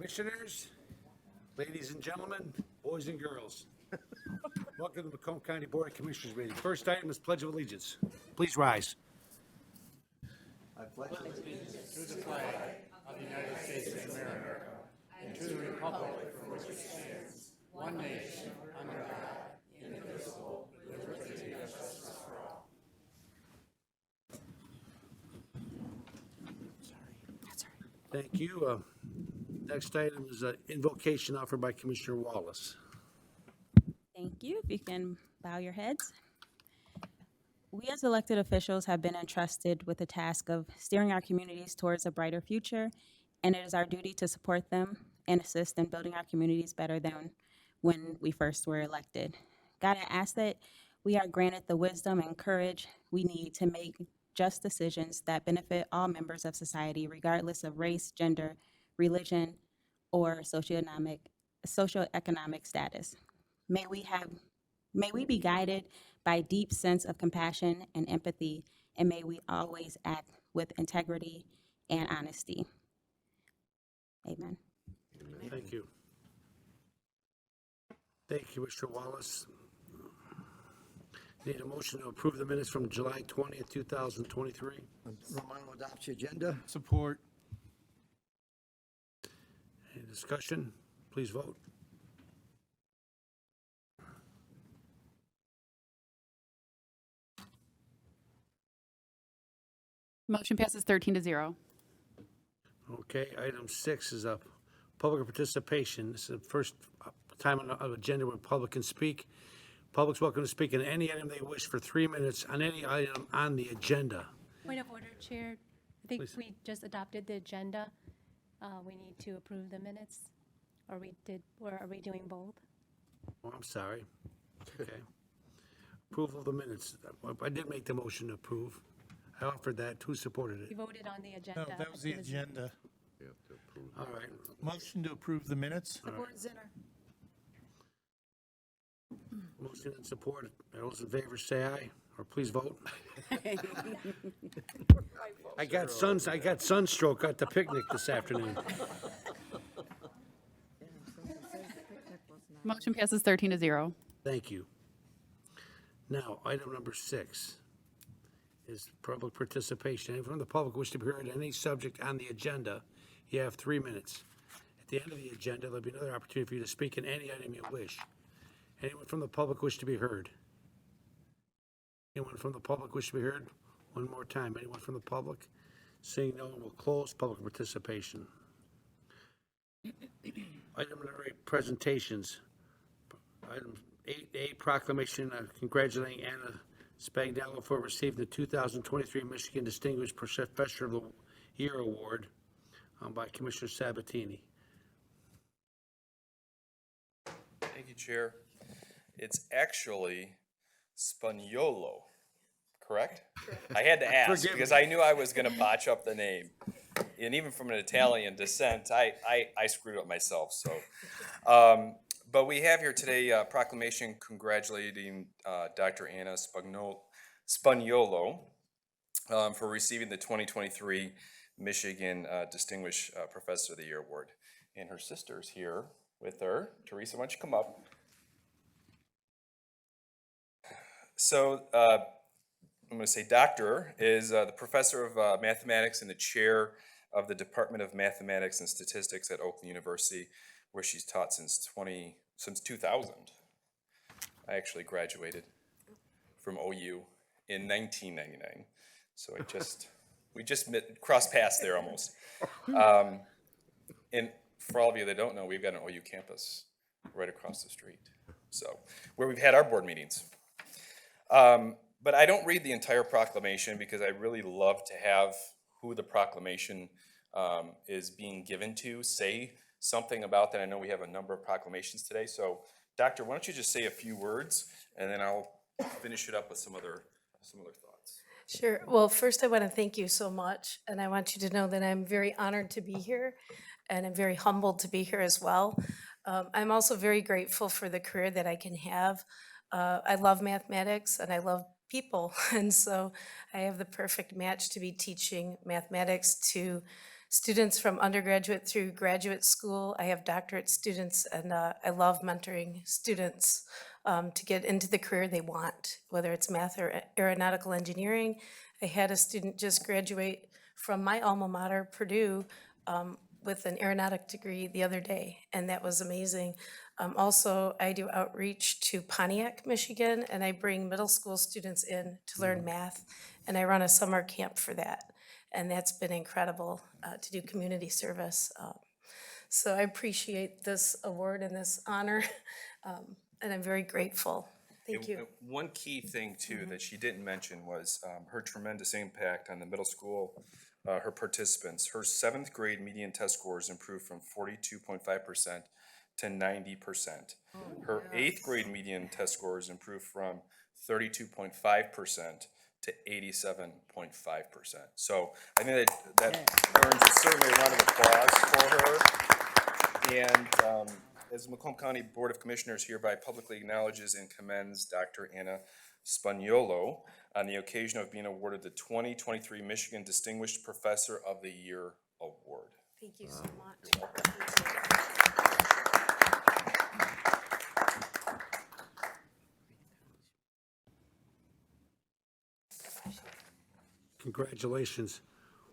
Commissioners, ladies and gentlemen, boys and girls, welcome to the Macomb County Board of Commissioners meeting. First item is Pledge of Allegiance. Please rise. I pledge allegiance to the flag of the United States of America and to the republic for which it stands, one nation, under God, indivisible, with liberty and justice for all. Thank you. Next item is an invocation offered by Commissioner Wallace. Thank you. If you can bow your heads. We as elected officials have been entrusted with the task of steering our communities towards a brighter future, and it is our duty to support them and assist in building our communities better than when we first were elected. God, I ask that we are granted the wisdom and courage we need to make just decisions that benefit all members of society, regardless of race, gender, religion, or socioeconomic status. May we be guided by a deep sense of compassion and empathy, and may we always act with integrity and honesty. Amen. Thank you. Thank you, Mr. Wallace. Need a motion to approve the minutes from July 20th, 2023. Romano adopts the agenda. Support. Any discussion? Please vote. Motion passes 13-0. Okay, item 6 is up. Public participation. This is the first time on the agenda where public can speak. Public's welcome to speak on any item they wish for 3 minutes on any item on the agenda. Point of order, Chair. I think Please. we just adopted the agenda. We need to approve the minutes, or are we doing both? Oh, I'm sorry. Okay. Approval of the minutes. I did make the motion to approve. I offered that. Who supported We it? voted on the agenda. No, that was the agenda. All right. Motion to approve the minutes? Support Zinner. Motion and support. Those in favor say aye, or please vote. I got sunstroke at the picnic this afternoon. Motion passes 13-0. Thank you. Now, item number 6 is public participation. Anyone from the public wish to be heard on any subject on the agenda, you have 3 minutes. At the end of the agenda, there'll be another opportunity for you to speak on any item you wish. Anyone from the public wish to be heard? Anyone from the public wish to be heard? One more time. Anyone from the public? Seeing no one, will close public participation. Item number 8, presentations. Item 8A, proclamation congratulating Anna Spagnuolo for receiving the 2023 Michigan Distinguished Professor of the Year Award by Commissioner Sabatini. Thank you, Chair. It's actually Spagnuolo, correct? I had to ask because I knew I was going to botch up the name. And even from an Italian descent, I screwed up myself. So, but we have here today a proclamation congratulating Dr. Anna Spagnuolo for receiving the 2023 Michigan Distinguished Professor of the Year Award. And her sister's here with her. Teresa, why don't you come up? So I'm going to say Doctor is the professor of mathematics and the chair of the Department of Mathematics and Statistics at Oakland University, where she's taught since 2000. I actually graduated from OU in 1999, so we just crossed paths there almost. And for all of you that don't know, we've got an OU campus right across the street, so where we've had our board meetings. But I don't read the entire proclamation because I really love to have who the proclamation is being given to say something about that. I know we have a number of proclamations today. So, Doctor, why don't you just say a few words, and then I'll finish it up with some other thoughts. Sure. Well, first I want to thank you so much, and I want you to know that I'm very honored to be here, and I'm very humbled to be here as well. I'm also very grateful for the career that I can have. I love mathematics and I love people, and so I have the perfect match to be teaching mathematics to students from undergraduate through graduate school. I have doctorate students, and I love mentoring students to get into the career they want, whether it's math or aeronautical engineering. I had a student just graduate from my alma mater, Purdue, with an aeronautic degree the other day, and that was amazing. Also, I do outreach to Pontiac, Michigan, and I bring middle school students in to learn math, and I run a summer camp for that. And that's been incredible to do community service. So I appreciate this award and this honor, and I'm very grateful. Thank you. One key thing too that she didn't mention was her tremendous impact on the middle school, her participants. Her 7th grade median test scores improved from 42.5% to 90%. Her 8th grade median test scores improved from 32.5% to 87.5%. So I think that earns certainly a round of applause for her. And as Macomb County Board of Commissioners hereby publicly acknowledges and commends Dr. Anna Spagnuolo on the occasion of being awarded the 2023 Michigan Distinguished Professor of the Year Award. Thank you so much. Congratulations.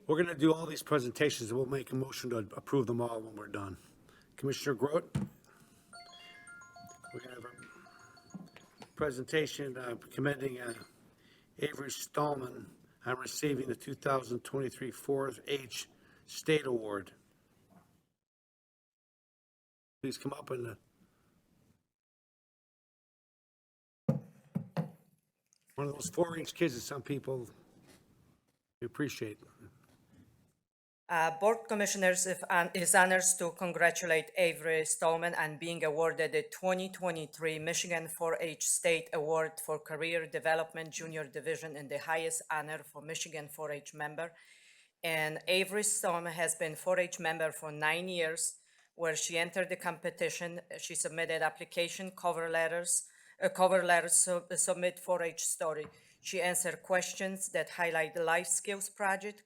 We're going to do all these presentations, and we'll make a motion to approve them all when we're done. Commissioner Grote? We're going to have a presentation commending Avery Stallmann on receiving the 2023 4th H State Award. Please come up and one of those 4-H kids that some people appreciate. Board Commissioners is honored to congratulate Avery Stallmann on being awarded the 2023 Michigan 4-H State Award for Career Development Junior Division in the highest honor for Michigan 4-H member. And Avery Stallmann has been 4-H member for 9 years, where she entered the competition. She submitted application, cover letters submit 4-H story. She answered questions that highlight the life skills project,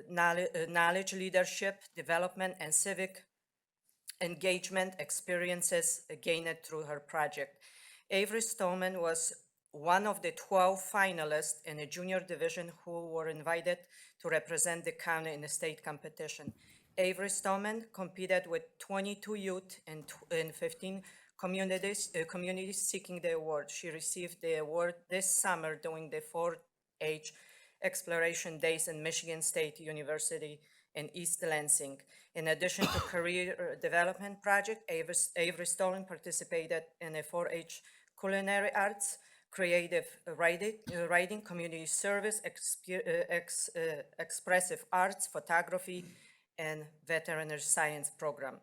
knowledge, leadership, development, and civic engagement experiences gained through her project. Avery Stallmann was one of the 12 finalists in the junior division who were invited to represent the county in the state competition. Avery Stallmann competed with 22 youth and 15 communities seeking the award. She received the award this summer during the 4-H Exploration Days in Michigan State University in East Lansing. In addition to career development project, Avery Stallmann participated in a 4-H culinary arts, creative writing, community service, expressive arts, photography, and veterinary science program.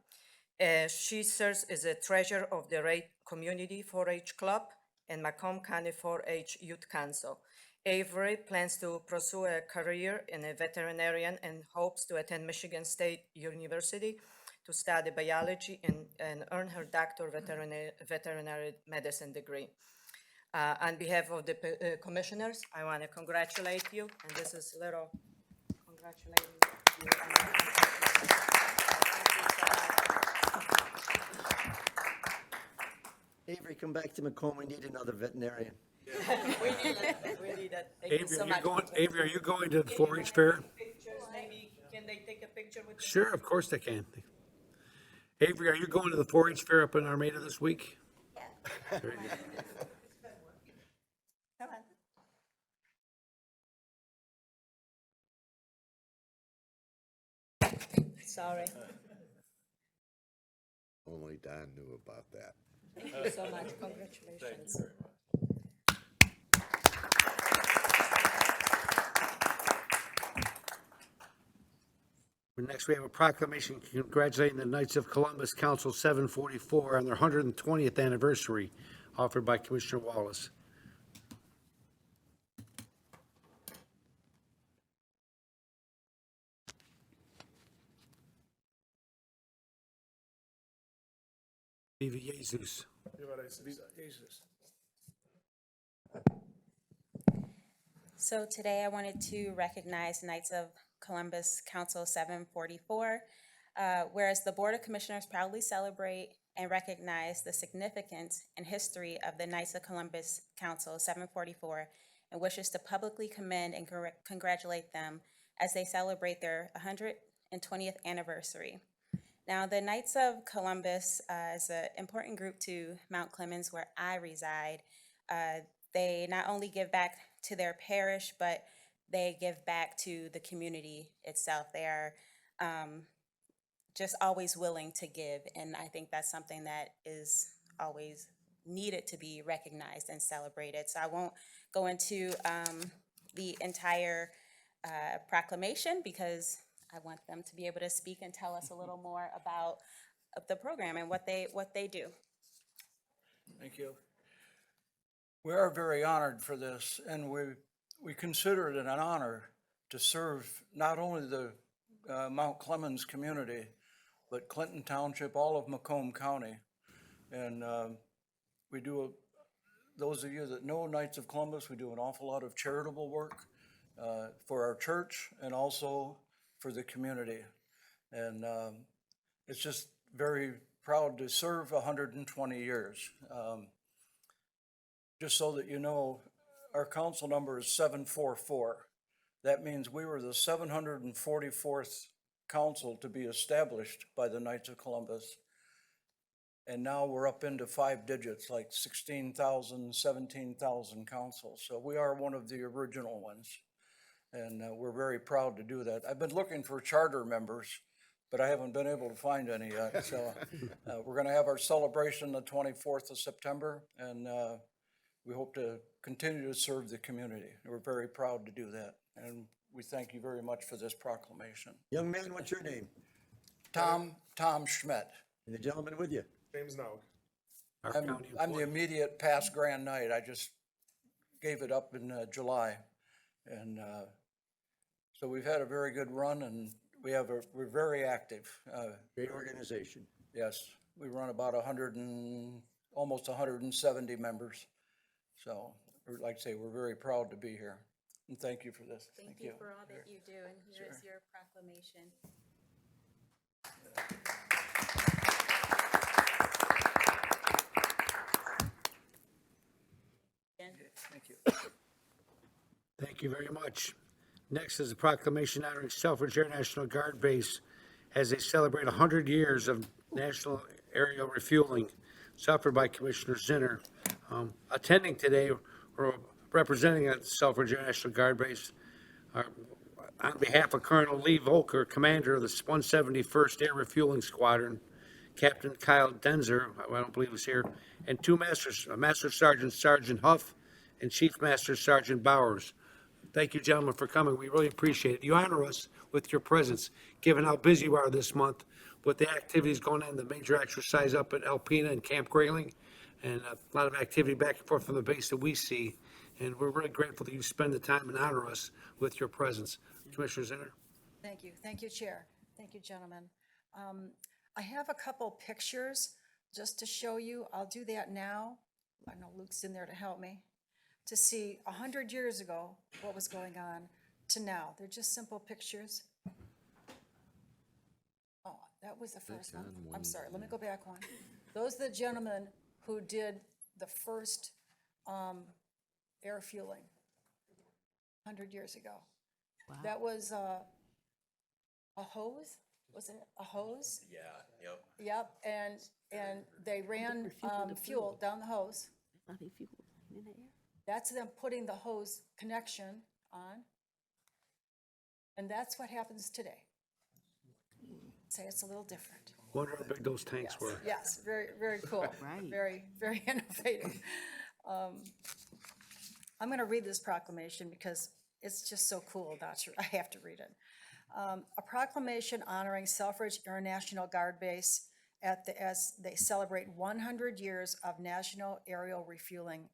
She serves as a treasurer of the Ray Community 4-H Club and Macomb County 4-H Youth Council. Avery plans to pursue a career in a veterinarian and hopes to attend Michigan State University to study biology and earn her doctor veterinary medicine degree. On behalf of the commissioners, I want to congratulate you, and this is a little congratulating you. Avery, come back to Macomb. We need another veterinarian. We need it. Thank you so much. Avery, are you going to the 4-H fair? Pictures, maybe, can they take a picture with you? Sure, of course they can. Avery, are you going to the 4-H fair up in Armada this week? Yeah. Very good. Come on. Sorry. Only Don knew about that. Thank you so much. Congratulations. Next, we have a proclamation congratulating the Knights of Columbus Council 744 on their 120th anniversary, offered by Commissioner Wallace. Viva Jesus. So today I wanted to recognize Knights of Columbus Council 744. Whereas the Board of Commissioners proudly celebrate and recognize the significance and history of the Knights of Columbus Council 744 and wishes to publicly commend and congratulate them as they celebrate their 120th anniversary. Now, the Knights of Columbus is an important group to Mount Clemens, where I reside. They not only give back to their parish, but they give back to the community itself. They are just always willing to give, and I think that's something that is always needed to be recognized and celebrated. So I won't go into the entire proclamation because I want them to be able to speak and tell us a little more about the program and what they do. Thank you. We are very honored for this, and we consider it an honor to serve not only the Mount Clemens community, but Clinton Township, all of Macomb County. And we do, those of you that know Knights of Columbus, we do an awful lot of charitable work for our church and also for the community. And it's just very proud to serve 120 years. Just so that you know, our council number is 744. That means we were the 744th council to be established by the Knights of Columbus. And now we're up into 5 digits, like 16,000, 17,000 councils. So we are one of the original ones. And we're very proud to do that. I've been looking for charter members, but I haven't been able to find any yet. So we're going to have our celebration the 24th of September, and we hope to continue to serve the community. We're very proud to do that, and we thank you very much for this proclamation. Young man, what's your name? Tom Schmidt. And the gentleman with you? James Naug. Our county I'm the employee. immediate past Grand Knight. I just gave it up in July. And so we've had a very good run, and we're very active. Great organization. Yes, we run about almost 170 members. So, like I say, we're very proud to be here. And thank you for this. Thank you for all that you do, and here is your proclamation. Thank you. Thank you very much. Next is a proclamation honoring Selfridge Air National Guard Base as they celebrate 100 years of national aerial refueling, suffered by Commissioner Zinner. Attending today, or representing the Selfridge Air National Guard Base, on behalf of Colonel Lee Volker, commander of the 171st Air Refueling Squadron, Captain Kyle Denzer, I don't believe he's here, and two Master Sergeant Sergeant Huff and Chief Master Sergeant Bowers. Thank you, gentlemen, for coming. We really appreciate it. You honor us with your presence, given how busy we are this month with the activities going on, the major exercise up at Alpena and Camp Grayling, and a lot of activity back and forth from the base that we see. And we're really grateful that you spend the time and honor us with your presence. Commissioner Zinner. Thank you. Thank you, Chair. Thank you, gentlemen. I have a couple pictures just to show you. I'll do that now. I know Luke's in there to help me, to see 100 years ago what was going on to now. They're just simple pictures. Oh, that was the first one. I'm sorry, let me go back one. Those are the gentlemen who did the first air fueling 100 years ago. Wow. That was a hose, was it a hose? Yeah, yep. Yep, and they ran fuel down the hose. That's them putting the hose connection on. And that's what happens today. Say it's a little different. Wonder how big those tanks Yes, were. yes, very, very cool. Very, very innovative. I'm going to read this proclamation because it's just so cool. I have to read it. A proclamation honoring Selfridge Air National Guard Base as they celebrate 100 years of national aerial refueling.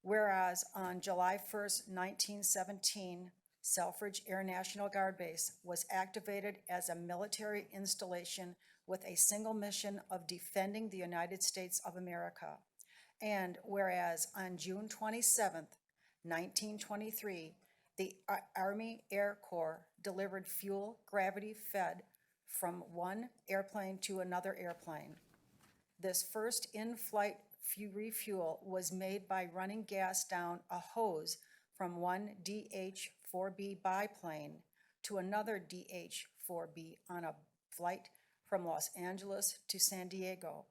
Whereas on July 1st, 1917, Selfridge Air National Guard Base was activated as a military installation with a single mission of defending the United States of America. And whereas on June 27th, 1923, The Army Air Corps delivered fuel gravity-fed from one airplane to another airplane. This first in-flight refuel was made by running gas down a hose from one DH-4B biplane to another DH-4B on a flight from Los Angeles to San Diego.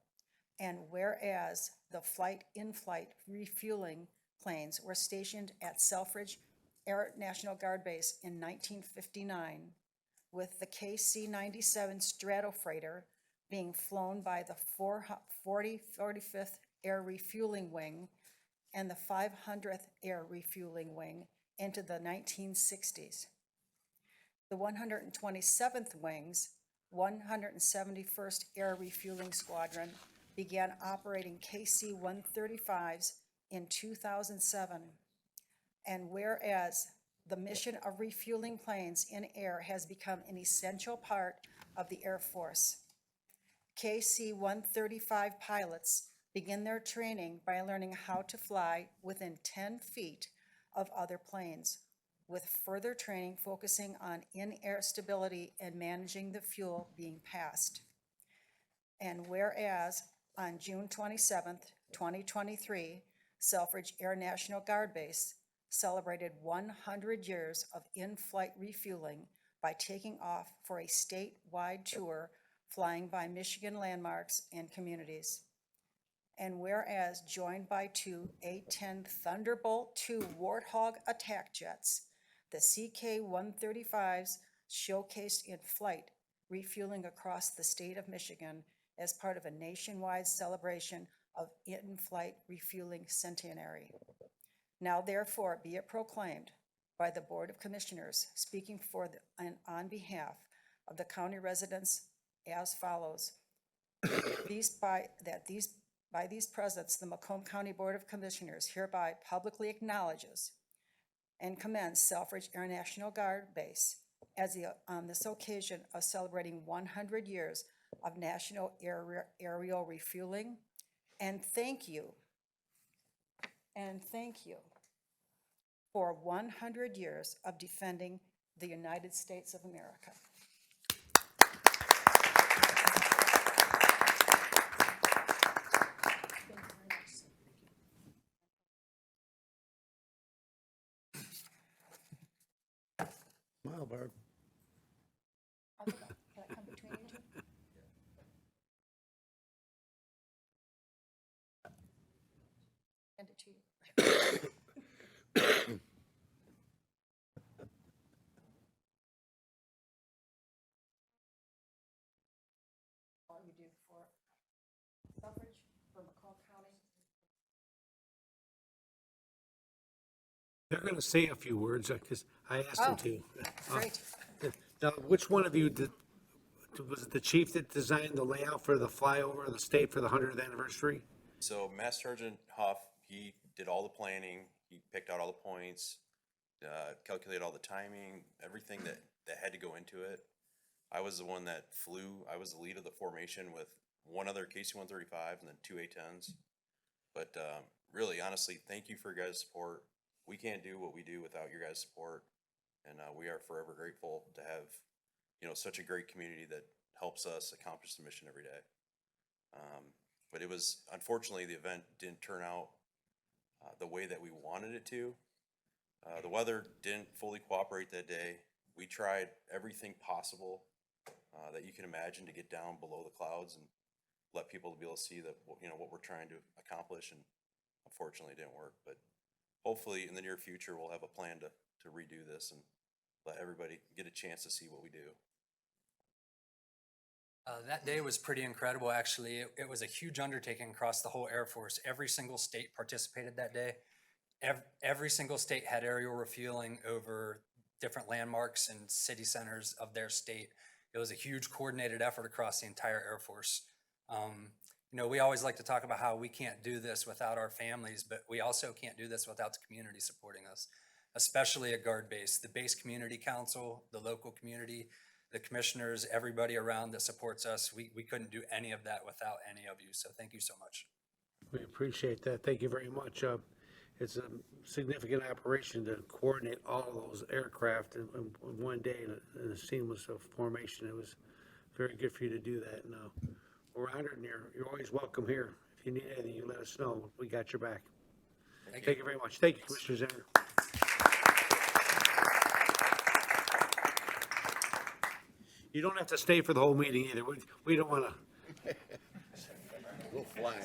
And whereas the in-flight refueling planes were stationed at Selfridge Air National Guard Base in 1959, with the KC-97 Stratofreighter being flown by the 45th Air Refueling Wing and the 500th Air Refueling Wing into the 1960s. The 127th Wing's 171st Air Refueling Squadron began operating KC-135s in 2007. And whereas the mission of refueling planes in air has become an essential part of the Air Force, KC-135 pilots begin their training by learning how to fly within 10 feet of other planes, with further training focusing on in-air stability and managing the fuel being passed. And whereas on June 27th, 2023, Selfridge Air National Guard Base celebrated 100 years of in-flight refueling by taking off for a statewide tour flying by Michigan landmarks and communities. And whereas joined by two A-10 Thunderbolt II Warthog attack jets, the CK-135s showcased in flight refueling across the state of Michigan as part of a nationwide celebration of in-flight refueling centenary. Now therefore be it proclaimed by the Board of Commissioners, speaking for and on behalf of the county residents as follows. By these presents, the Macomb County Board of Commissioners hereby publicly acknowledges and commends Selfridge Air National Guard Base as on this occasion of celebrating 100 years of national aerial refueling. And thank you for 100 years of defending the United States of America. Smile, Barb. Can I come between you two? Hand it to you. All you do for Selfridge, for Macomb County. They're going to say a few words because I asked them to. Great. Now, which one of you was it the chief that designed the layout for the flyover of the state for the 100th anniversary? So Master Sergeant Huff, he did all the planning, he picked out all the points, calculated all the timing, everything that had to go into it. I was the one that flew, I was the lead of the formation with one other KC-135 and then two A-10s. But really, honestly, thank you for your guys' support. We can't do what we do without your guys' support. And we are forever grateful to have, such a great community that helps us accomplish the mission every day. But it was, unfortunately, the event didn't turn out the way that we wanted it to. The weather didn't fully cooperate that day. We tried everything possible that you can imagine to get down below the clouds and let people be able to see that, what we're trying to accomplish, and unfortunately it didn't work. But hopefully in the near future, we'll have a plan to redo this and let everybody get a chance to see what we do. That day was pretty incredible, actually. It was a huge undertaking across the whole Air Force. Every single state participated that day. Every single state had aerial refueling over different landmarks and city centers of their state. It was a huge coordinated effort across the entire Air Force. We always like to talk about how we can't do this without our families, but we also can't do this without the community supporting us, especially at Guard Base. The Base Community Council, the local community, the commissioners, everybody around that supports us. We couldn't do any of that without any of you. So thank you so much. We appreciate that. Thank you very much. it's a significant operation to coordinate all those aircraft in one day in a seamless formation. It was very good for you to do that, and we're honored, and you're always welcome here. If you need anything, you let us know. We got your back. Thank you very much. Thank you, Commissioner Zimmer. You don't have to stay for the whole meeting either. We don't want to. Go flying.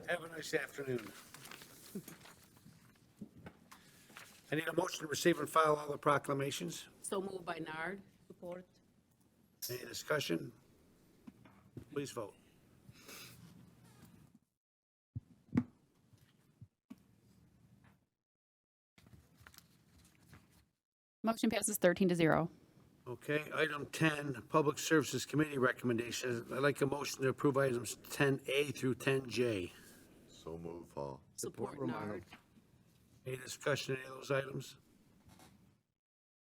Have a nice afternoon. I need a motion to receive and file all the proclamations. So moved by Nard. Support. Any discussion? Please vote. Motion passes 13-0. Okay, item 10, Public Services Committee recommendations. I'd like a motion to approve items 10A through 10J. So move, Hall. Support Nard. Any discussion on any of those items?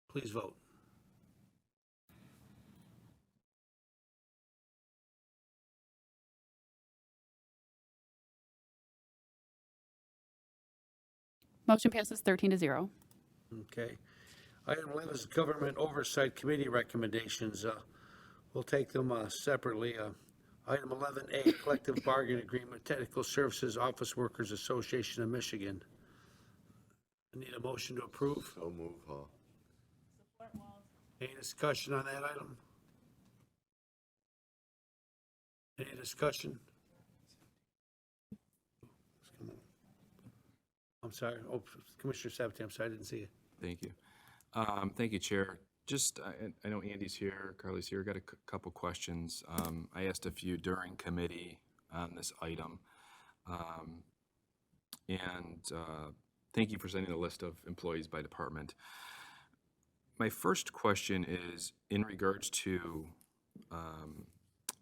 Please vote. Motion passes 13-0. Okay. Item 11 is Government Oversight Committee recommendations. We'll take them separately. Item 11A, Collective Bargaining Agreement, Technical Services Office Workers Association of Michigan. I need a motion to approve. So move, Hall. Any discussion on that item? Any discussion? I'm sorry. Oh, Commissioner Sabati, I'm sorry, I didn't see it. Thank you. Thank you, Chair. Just, I know Andy's here, Carly's here, got a couple questions. I asked a few during committee on this item. Thank you for sending a list of employees by department. My first question is in regards to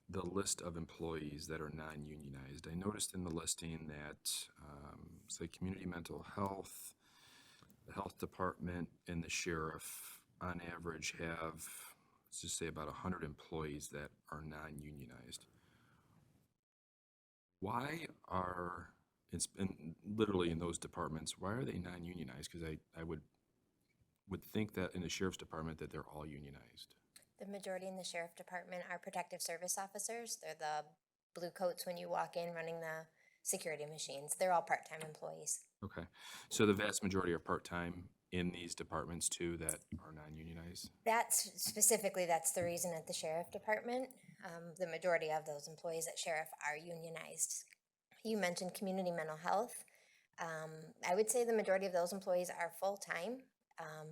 the list of employees that are non-unionized. I noticed in the listing that, say, community mental health, the health department, and the sheriff on average have, let's just say, about 100 employees that are non-unionized. Why are, it's been literally in those departments, why are they non-unionized? Because I would think that in the sheriff's department that they're all unionized. The majority in the sheriff department are protective service officers. They're the blue coats when you walk in running the security machines. They're all part-time employees. Okay, so the vast majority are part-time in these departments too that are non-unionized? That's the reason at the sheriff department. The majority of those employees at sheriff are unionized. You mentioned community mental health. I would say the majority of those employees are full-time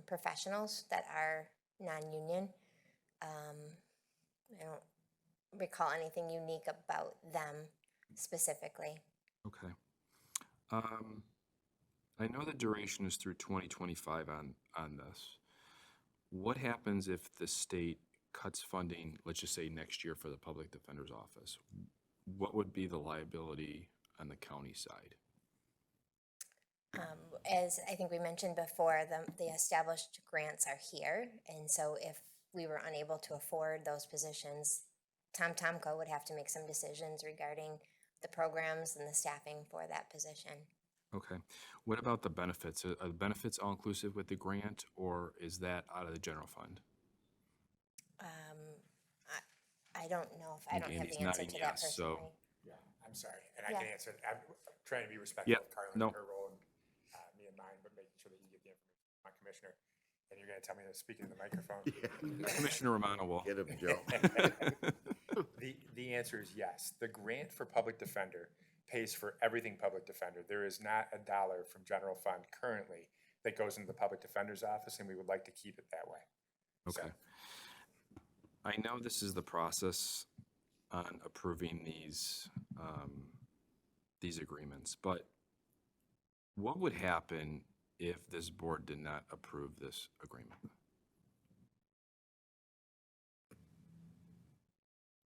professionals that are non-union. I don't recall anything unique about them specifically. Okay. I know the duration is through 2025 on this. What happens if the state cuts funding, let's just say next year for the public defender's office? What would be the liability on the county side? As I think we mentioned before, the established grants are here, and so if we were unable to afford those positions, Tomco would have to make some decisions regarding the programs and the staffing for that position. Okay. What about the benefits? Are the benefits all inclusive with the grant, or is that out of the general fund? I don't know if I don't have the answer to that personally. Yeah, I'm sorry, and I can answer it. I'm trying to be respectful Yeah, of Carly no. and her role and me and mine, but making sure that you get the information from my commissioner. And you're going to tell me to speak into the microphone. Commissioner Romano will. Get him, Joe. The answer is yes. The grant for public defender pays for everything public defender. There is not a dollar from general fund currently that goes into the public defender's office, and we would like to keep it that way. Okay. I know this is the process on approving these agreements, but what would happen if this board did not approve this agreement?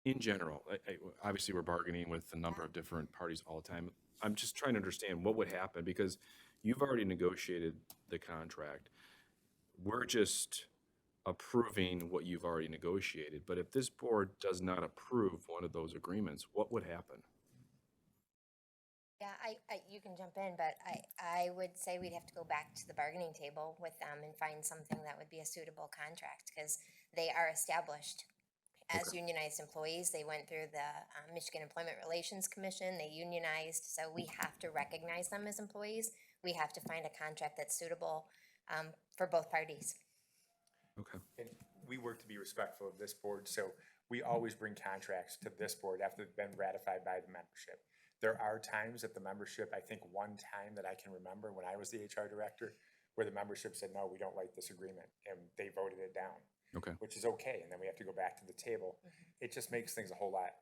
In general, obviously we're bargaining with a number of different parties all the time. I'm just trying to understand what would happen because you've already negotiated the contract. We're just approving what you've already negotiated. But if this board does not approve one of those agreements, what would happen? Yeah, You can jump in, but I would say we'd have to go back to the bargaining table with them and find something that would be a suitable contract, because they are established as unionized employees. They went through the Michigan Employment Relations Commission, they unionized, so we have to recognize them as employees. We have to find a contract that's suitable for both parties. Okay. And we work to be respectful of this board, so we always bring contracts to this board after they've been ratified by the membership. There are times that the membership, I think one time that I can remember when I was the HR director, where the membership said, no, we don't like this agreement, and they voted it down. Okay. Which is okay, and then we have to go back to the table. It just makes things a whole lot,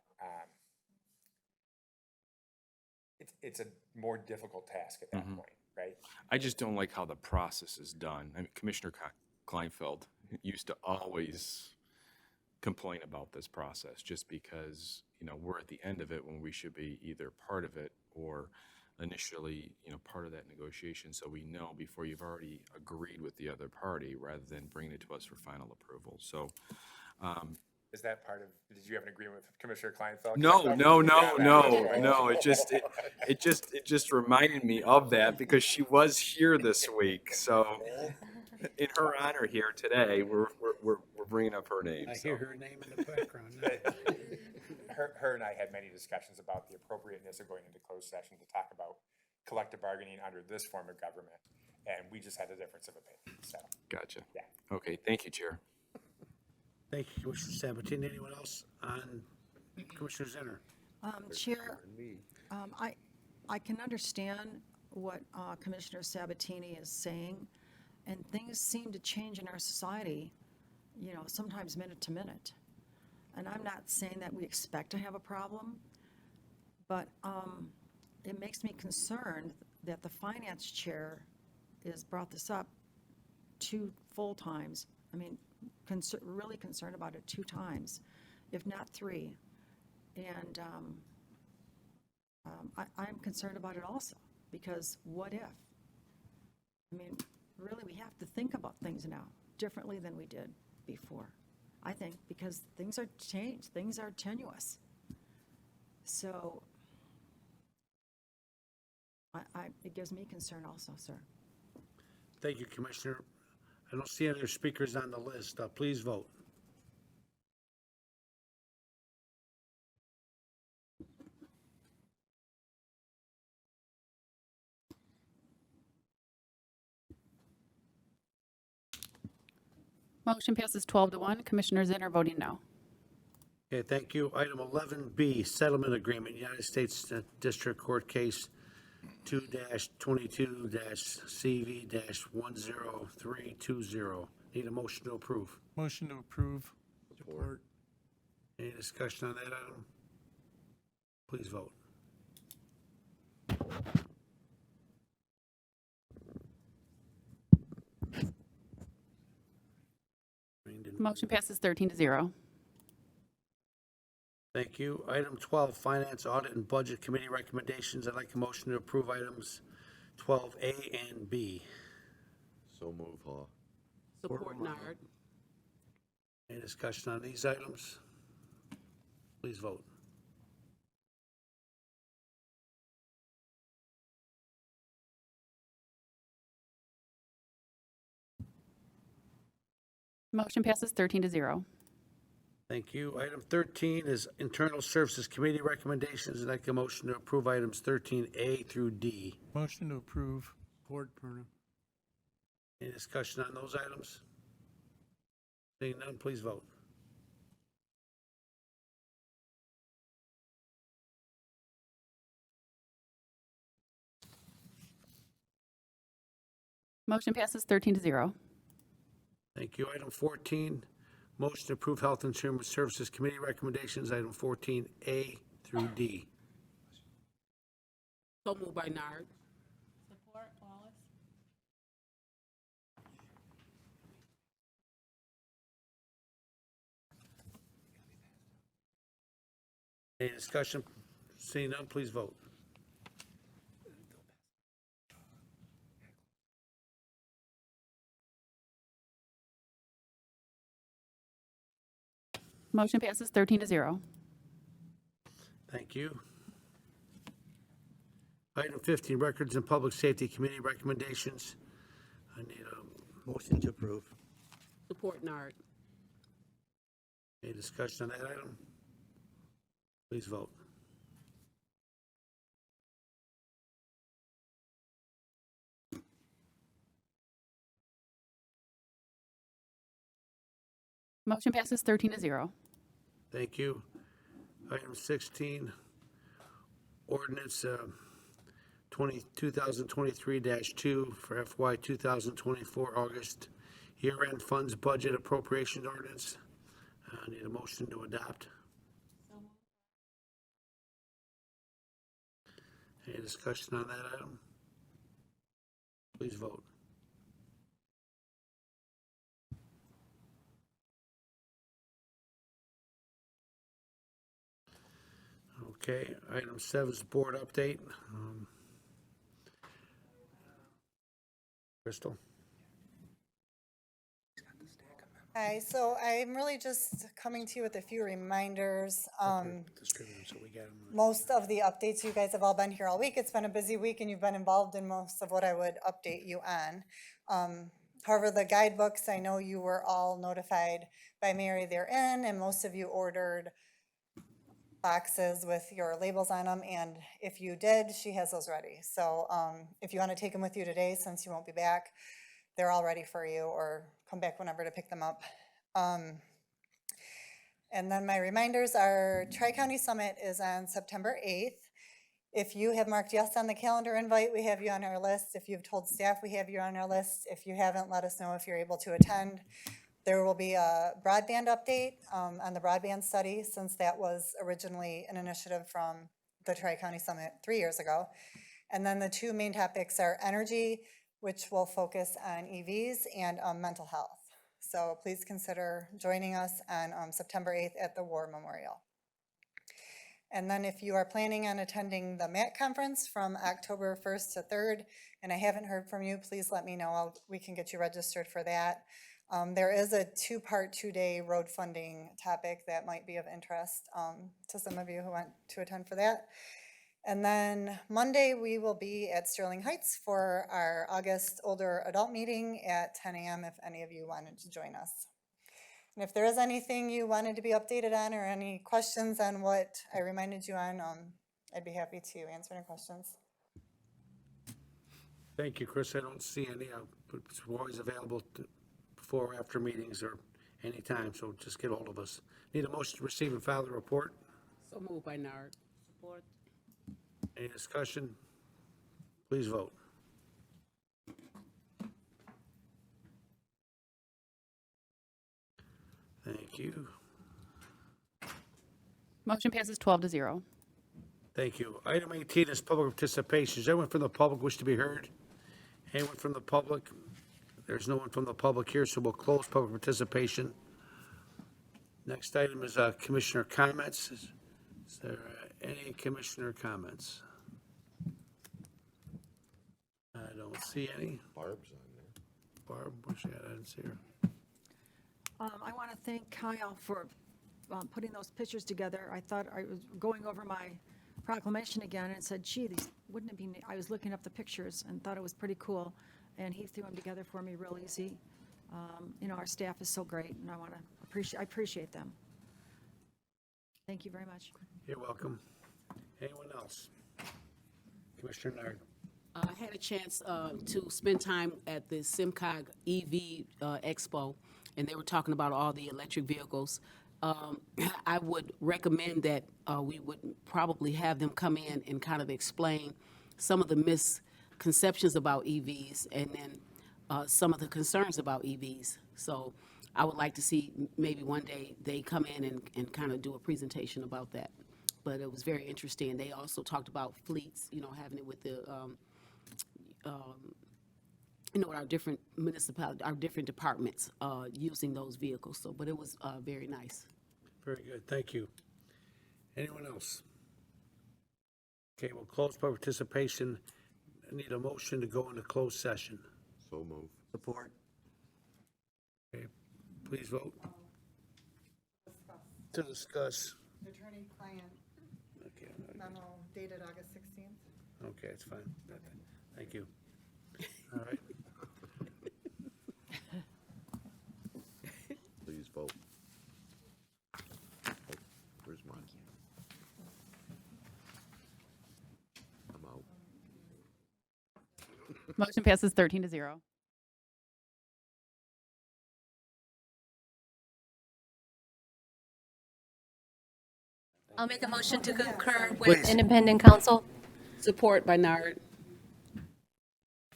it's a more difficult task at that point, right? I just don't like how the process is done. I mean, Commissioner Kleinfeld used to always complain about this process just because, you know, we're at the end of it when we should be either part of it or initially, you know, part of that negotiation, so we know before you've already agreed with the other party rather than bringing it to us for final approval. So, Is that part of, did you have an agreement with Commissioner Kleinfeld? No. It just reminded me of that because she was here this week. So, in her honor here today, we're bringing up her name. I hear her name in the background. Her and I had many discussions about the appropriateness of going into closed session to talk about collective bargaining under this form of government, and we just had a difference of opinion, so. Gotcha. Yeah. Okay, thank you, Chair. Thank you, Commissioner Sabatini. Anyone else on Commissioner Zinner? Chair, I can understand what Commissioner Sabatini is saying, and things seem to change in our society, you know, sometimes minute to minute. And I'm not saying that we expect to have a problem, but it makes me concerned that the finance chair has brought this up 2 full times. I mean, really concerned about it 2 times, if not 3. And I'm concerned about it also, because what if? I mean, really, we have to think about things now differently than we did before. I think because things are changed, things are tenuous. So it gives me concern also, sir. Thank you, Commissioner. I don't see any other speakers on the list. Please vote. Motion passes 12-1. Commissioner Zinner voting no. Okay, thank you. Item 11B, Settlement Agreement, United States District Court Case 2-22-CV-10320. Need a motion to approve. Motion to approve. Support. Any discussion on that item? Please vote. Motion passes 13-0. Thank you. Item 12, Finance, Audit, and Budget Committee recommendations. I'd like a motion to approve items 12A and B. So move, Hall. Support Nard. Any discussion on these items? Please vote. Motion passes 13-0. Thank you. Item 13 is Internal Services Committee recommendations. I'd like a motion to approve items 13A through D. Motion to approve. Support, Perna. Any discussion on those items? Seeing none, please vote. Motion passes 13-0. Thank you. Item 14, motion to approve Health Insurance Services Committee recommendations, item 14A through D. So moved by Nard. Support Wallace. Any discussion? Seeing none, please vote. Motion passes 13-0. Thank you. Item 15, Records and Public Safety Committee recommendations. I need a, Motion to approve. Support Nard. any discussion on that item? Please vote. Motion passes 13-0. Thank you. Item 16, Ordinance 2023-2 for FY 2024 August year-end funds budget appropriation ordinance. I need a motion to adopt. Any discussion on that item? Please vote. Okay, item 7 is board update. Crystal? Hi, so I'm really just coming to you with a few reminders. Distribute them so we get them. Most of the updates, you guys have all been here all week. It's been a busy week and you've been involved in most of what I would update you on. However, the guidebooks, I know you were all notified by Mary they're in, and most of you ordered boxes with your labels on them, and if you did, she has those ready. So if you want to take them with you today, since you won't be back, they're all ready for you, or come back whenever to pick them up. And then my reminders are Tri-County Summit is on September 8th. If you have marked yes on the calendar invite, we have you on our list. If you've told staff, we have you on our list. If you haven't, let us know if you're able to attend. There will be a broadband update on the broadband study, since that was originally an initiative from the Tri-County Summit 3 years ago. And then the two main topics are energy, which will focus on EVs, and mental health. So please consider joining us on September 8th at the War Memorial. And then if you are planning on attending the MAC conference from October 1st to 3rd, and I haven't heard from you, please let me know. We can get you registered for that. There is a two-part, two-day road funding topic that might be of interest to some of you who want to attend for that. And then Monday, we will be at Sterling Heights for our August older adult meeting at 10 a.m. if any of you wanted to join us. And if there is anything you wanted to be updated on, or any questions on what I reminded you on, I'd be happy to answer any questions. Thank you, Chris. I don't see any. We're always available before or after meetings or anytime, so just get hold of us. Need a motion to receive and file the report. So moved by Nard. Support. Any discussion? Please vote. Thank you. Motion passes 12-0. Thank you. Item 18 is public participation. Does anyone from the public wish to be heard? Anyone from the public? There's no one from the public here, so we'll close public participation. Next item is commissioner comments. Is there any commissioner comments? I don't see any. Barb's on there. Barb, where's she at? I didn't see her. I want to thank Kyle for putting those pictures together. I thought I was going over my proclamation again and said, gee, these wouldn't it be neat? I was looking up the pictures and thought it was pretty cool, and he threw them together for me real easy. You know, our staff is so great, and I appreciate them. Thank you very much. You're welcome. Anyone else? Commissioner Nard. I had a chance to spend time at the SIMCOG EV Expo, and they were talking about all the electric vehicles. I would recommend that we would probably have them come in and kind of explain some of the misconceptions about EVs, and then some of the concerns about EVs. So I would like to see maybe one day they come in and kind of do a presentation about that. But it was very interesting. They also talked about fleets, you know, having it with the you know, our different municipalities, our different departments using those vehicles. So, but it was very nice. Very good. Thank you. Anyone else? Okay, we'll close public participation. I need a motion to go into closed session. So move. Support. Okay, please vote. To discuss. Attorney-client Okay. memo dated August 16th. Okay, it's fine. Thank you. All right. Please vote. Oh, where's mine? I'm out. Motion passes 13-0. I'll make a motion to concur with Please. independent counsel. Support by Nard.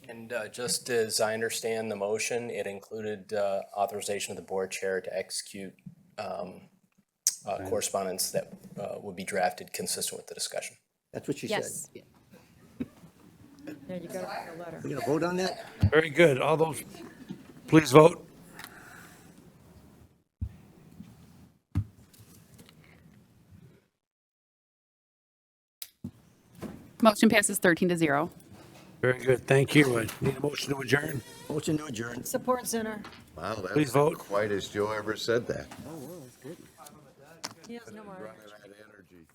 And just as I understand the motion, it included authorization of the board chair to execute correspondence that would be drafted consistent with the discussion. That's what she said. Yes. Yeah, you got a letter. We gonna vote on that? Very good. All those, please vote. Motion passes 13-0. Very good. Thank you. I need a motion to adjourn. Motion to adjourn. Support Zinner. Wow, that Please was vote. the quietest Joe ever said that. Oh, well, that's good. He has no more. Running out of energy.